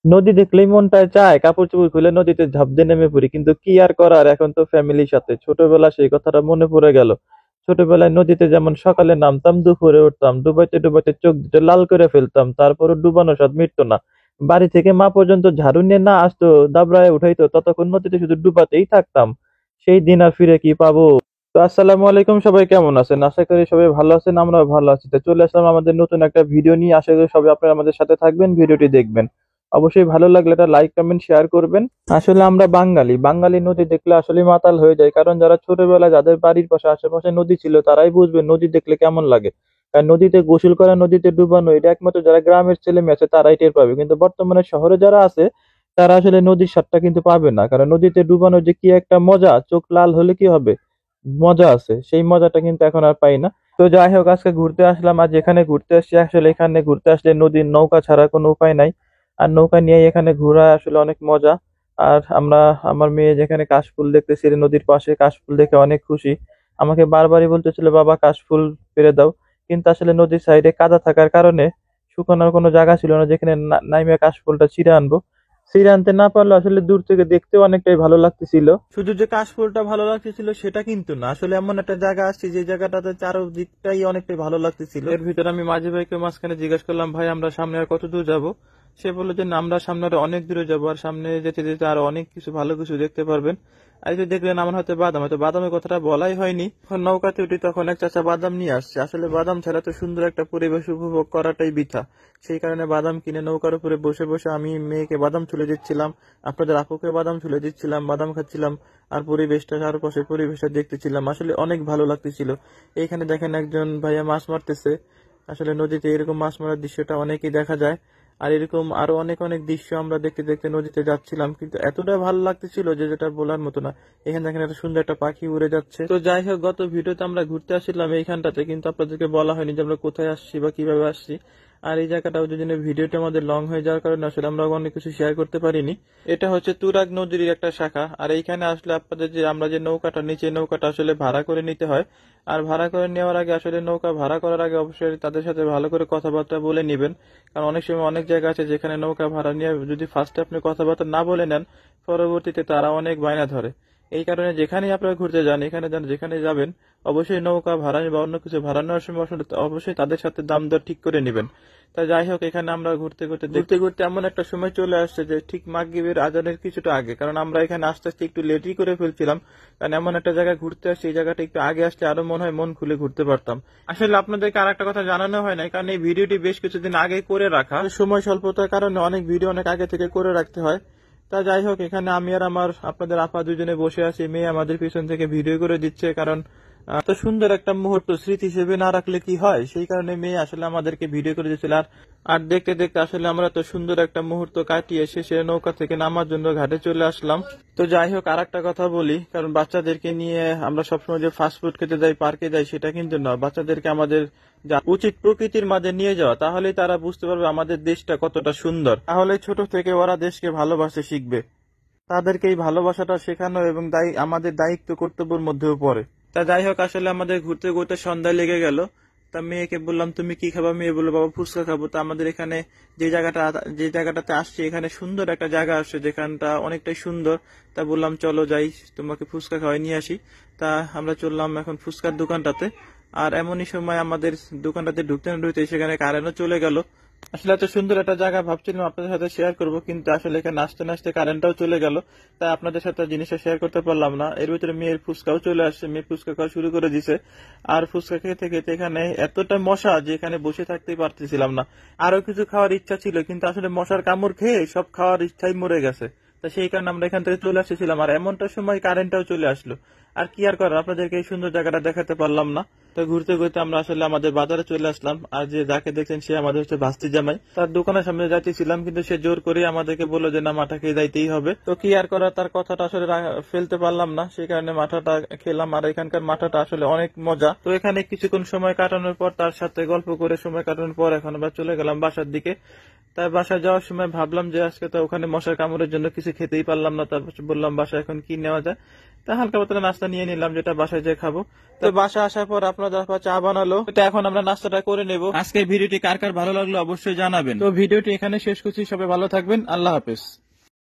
নদী দেখলেই মনটা চায় কাপড় চোপড় খুলে নদীতে ঝাঁপ দিয়ে নেমে পড়ি, কিন্তু কি আর করার, এখন তো ফ্যামিলির সাথে। ছোটবেলা সেই কথাটা মনে পড়ে গেল। ছোটবেলায় নদীতে যেমন সকালে নামতাম, দুপুরে উঠতাম, ডুবাইতে ডুবাইতে চোখ দুটো লাল করে ফেলতাম, তারপরে ডুবানো স্বাদ মিটতো না। বাড়ি থেকে মা পর্যন্ত ঝাড়ু নিয়ে না আসতো, দাবড়ায় উঠাইতো, ততক্ষণ নদীতে শুধু ডুবাতেই থাকতাম। সেই দিন আর ফিরে কি পাবো? তো আসসালামু আলাইকুম, সবাই কেমন আছেন? আশা করি সবাই ভালো আছেন, আমরাও ভালো আছি। তো চলে আসলাম আমাদের নতুন একটা ভিডিও নিয়ে। আশা করি সবাই আপনারা আমাদের সাথে থাকবেন, ভিডিওটি দেখবেন। অবশ্যই ভালো লাগলে একটা লাইক কমেন্ট শেয়ার করবেন। আসলে আমরা বাঙালি, বাঙালি নদী দেখলে আসলে মাতাল হয়ে যায়। কারণ যারা ছোটবেলায় যাদের বাড়ির পাশে আশেপাশে নদী ছিল, তারাই বুঝবে নদী দেখলে কেমন লাগে। আর নদীতে গোসল করা, নদীতে ডুবানো, এটা একমাত্র যারা গ্রামের ছেলে মেয়ে আছে তারাই টের পাবে। কিন্তু বর্তমানে শহরে যারা আছে তারা আসলে নদীর স্বাদটা কিন্তু পাবে না। কারণ নদীতে ডুবানোর যে কি একটা মজা, চোখ লাল হলে কি হবে, মজা আছে, সেই মজাটা কিন্তু এখন আর পাই না। তো যাই হোক, আজকে ঘুরতে আসলাম। আর যেখানে ঘুরতে আসছি, আসলে এখানে ঘুরতে আসলে নদীর নৌকা ছাড়া কোনো উপায় নাই। আর নৌকা নিয়ে এখানে ঘোরা আসলে অনেক মজা। আর আমার মেয়ে যেখানে কাশফুল দেখতেছিল নদীর পাশে, কাশফুল দেখে অনেক খুশি। আমাকে বারবারই বলতেছিল, বাবা কাশফুল পেরে দাও। কিন্তু আসলে নদীর সাইডে কাদা থাকার কারণে শুকানোর কোনো জায়গা ছিল না যেখানে নাইমে কাশফুলটা ছিঁড়ে আনবো। ছিঁড়ে আনতে না পারলে আসলে দূর থেকে দেখতেও অনেকটাই ভালো লাগতেছিল। শুধু যে কাশফুলটা ভালো লাগতেছিল সেটা কিন্তু না, আসলে এমন একটা জায়গা আসছে যে জায়গাটাতে চারদিকটাই অনেকটাই ভালো লাগতেছিল। এর ভিতরে আমি মাঝে ভাইকে মাঝখানে জিজ্ঞেস করলাম, ভাই আমরা সামনে আর কত দূর যাবো? সে বললো যে না, আমরা সামনে আরো অনেক দূরে যাবো, আর সামনে যেতে যেতে আরো অনেক কিছু ভালো কিছু দেখতে পারবেন। আর এই যে দেখলেন আমার হাতে বাদাম, হয়তো বাদামের কথাটা বলাই হয়নি। যখন নৌকাতে উঠি তখন এক চাচা বাদাম নিয়ে আসছে। আসলে বাদাম ছাড়া তো সুন্দর একটা পরিবেশ উপভোগ করাটাই বৃথা। সেই কারণে বাদাম কিনে নৌকার উপরে বসে বসে আমি মেয়েকে বাদাম ছুলে দিচ্ছিলাম, আপনাদের আপুকে বাদাম ছুলে দিচ্ছিলাম, বাদাম খাচ্ছিলাম। আর পরিবেশটা, চারপাশের পরিবেশটা দেখতেছিলাম, আসলে অনেক ভালো লাগতেছিল। এইখানে দেখেন একজন ভাইয়া মাছ মারতেছে। আসলে নদীতে এরকম মাছ মারার দৃশ্যটা অনেকই দেখা যায়। আর এরকম আরো অনেক অনেক দৃশ্য আমরা দেখতে দেখতে নদীতে যাচ্ছিলাম, কিন্তু এতটা ভালো লাগতেছিল যে যেটা বলার মতো না। এখানে দেখেন একটা সুন্দর একটা পাখি উড়ে যাচ্ছে। তো যাই হোক, গত ভিডিওতে আমরা ঘুরতে আসছিলাম এইখানটাতে, কিন্তু আপনাদেরকে বলা হয়নি যে আমরা কোথায় আসছি বা কিভাবে আসছি। আর এই জায়গাটাও যদি ভিডিওটা আমাদের লং হয়ে যাওয়ার কারণে আসলে আমরা অনেক কিছু শেয়ার করতে পারিনি। এটা হচ্ছে তুরাগ নদীর একটা শাখা। আর এইখানে আসলে আপনাদের যে আমরা যে নৌকাটা, নিচে নৌকাটা আসলে ভাড়া করে নিতে হয়। আর ভাড়া করে নেওয়ার আগে আসলে নৌকা ভাড়া করার আগে অবশ্যই তাদের সাথে ভালো করে কথাবার্তা বলে নিবেন। কারণ অনেক সময় অনেক জায়গা আছে যেখানে নৌকা ভাড়া নিয়ে যদি ফার্স্টে আপনি কথাবার্তা না বলে নেন, পরবর্তীতে তারা অনেক বায়না ধরে। এই কারণে যেখানেই আপনারা ঘুরতে যান, এখানে যেখানে যাবেন, অবশ্যই নৌকা ভাড়া বা অন্য কিছু ভাড়া নেওয়ার সময় আসলে অবশ্যই তাদের সাথে দাম দর ঠিক করে নেবেন। তা যাই হোক, এখানে আমরা ঘুরতে ঘুরতে দেখতে ঘুরতে এমন একটা সময় চলে আসছে যে ঠিক মাগরিবের আজানের কিছুটা আগে, কারণ আমরা এখানে আস্তে আস্তে একটু লেটই করে ফেলছিলাম। কারণ এমন একটা জায়গায় ঘুরতে আসছি, এই জায়গাটা একটু আগে আসলে আরো মনে হয় মন খুলে ঘুরতে পারতাম। আসলে আপনাদেরকে আর একটা কথা জানানো হয় নাই, কারণ এই ভিডিওটি বেশ কিছুদিন আগে করে রাখা, সময় স্বল্পতার কারণে অনেক ভিডিও অনেক আগে থেকে করে রাখতে হয়। তা যাই হোক, এখানে আমি আর আমার আপনাদের আপা দুজনে বসে আছি, মেয়ে আমাদের পিছন থেকে ভিডিও করে দিচ্ছে। কারণ এত সুন্দর একটা মুহূর্ত স্মৃতি হিসেবে না রাখলে কি হয়, সেই কারণে মেয়ে আসলে আমাদেরকে ভিডিও করে দিয়েছিল। আর দেখতে দেখতে আসলে আমরা তো সুন্দর একটা মুহূর্ত কাটিয়ে শেষে নৌকা থেকে নামার জন্য ঘাটে চলে আসলাম। তো যাই হোক, আর একটা কথা বলি, কারণ বাচ্চাদেরকে নিয়ে আমরা সবসময় যে ফাস্ট ফুড খেতে যাই, পার্কে যাই, সেটা কিন্তু নয়। বাচ্চাদেরকে আমাদের যা উচিত প্রকৃতির মাঝে নিয়ে যাওয়া, তাহলেই তারা বুঝতে পারবে আমাদের দেশটা কতটা সুন্দর। তাহলে ছোট থেকে ওরা দেশকে ভালোবাসতে শিখবে। তাদেরকে এই ভালোবাসাটা শেখানো এবং আমাদের দায়িত্ব কর্তব্যের মধ্যেও পড়ে। তা যাই হোক, আসলে আমাদের ঘুরতে ঘুরতে সন্ধ্যা লেগে গেল। তা মেয়েকে বললাম, তুমি কি খাবা? মেয়ে বললো, বাবা ফুচকা খাবো। তা আমাদের এখানে যে জায়গাটাতে আসছি, এখানে সুন্দর একটা জায়গা আসছে যেখানটা অনেকটাই সুন্দর। তা বললাম চলো যাই, তোমাকে ফুচকা খাওয়াই নিয়ে আসি। তা আমরা চললাম এখন ফুচকার দোকানটাতে। আর এমনই সময় আমাদের দোকানটাতে ঢুকতে না ঢুকতে সেখানে কারেন্টও চলে গেল। আসলে এত সুন্দর একটা জায়গা ভাবছিলাম আপনাদের সাথে শেয়ার করব, কিন্তু আসলে এখানে আসতে না আসতে কারেন্টটাও চলে গেল। তাই আপনাদের সাথে জিনিসটা শেয়ার করতে পারলাম না। এর ভিতরে মেয়ের ফুচকাও চলে আসছে, মেয়ে ফুচকা খাওয়া শুরু করে দিছে। আর ফুচকা খেতে খেতে এখানে এতটা মশা যে এখানে বসে থাকতেই পারতেছিলাম না। আরো কিছু খাওয়ার ইচ্ছা ছিল, কিন্তু আসলে মশার কামড় খেয়ে সব খাওয়ার ইচ্ছাই মরে গেছে। তা সেই কারণে আমরা এখান থেকে চলে আসতেছিলাম, আর এমনটা সময় কারেন্টটাও চলে আসলো। আর কি আর করার, আপনাদেরকে এই সুন্দর জায়গাটা দেখাতে পারলাম না। তো ঘুরতে ঘুরতে আমরা আসলে আমাদের বাজারে চলে আসলাম। আর যে যাকে দেখছেন সে আমাদের হচ্ছে ভাস্তি জামাই। তার দোকানের সামনে যাচ্ছিলাম, কিন্তু সে জোর করে আমাদেরকে বললো যে না, মাঠা খেয়ে যাইতেই হবে। তো কি আর করার, তার কথাটা আসলে ফেলতে পারলাম না, সেই কারণে মাঠাটা খেলাম। আর এখানকার মাঠাটা আসলে অনেক মজা। তো এখানে কিছুক্ষণ সময় কাটানোর পর, তার সাথে গল্প করে সময় কাটানোর পর, এখন আমরা চলে গেলাম বাসার দিকে। তাই বাসায় যাওয়ার সময় ভাবলাম যে আজকে তো ওখানে মশার কামড়ের জন্য কিছু খেতেই পারলাম না। তারপর বললাম বাসায় এখন কি নেওয়া যায়। তা হালকা পাতলা নাস্তা নিয়ে নিলাম, যেটা বাসায় যেয়ে খাবো। তো বাসা আসার পর আপনারা আমাদের আপা চা বানালো, তো এখন আমরা নাস্তাটা করে নেব। আজকের ভিডিওটি কার কার ভালো লাগলো অবশ্যই জানাবেন। তো ভিডিওটি এখানে শেষ করছি, সবাই ভালো থাকবেন, আল্লাহ হাফেজ।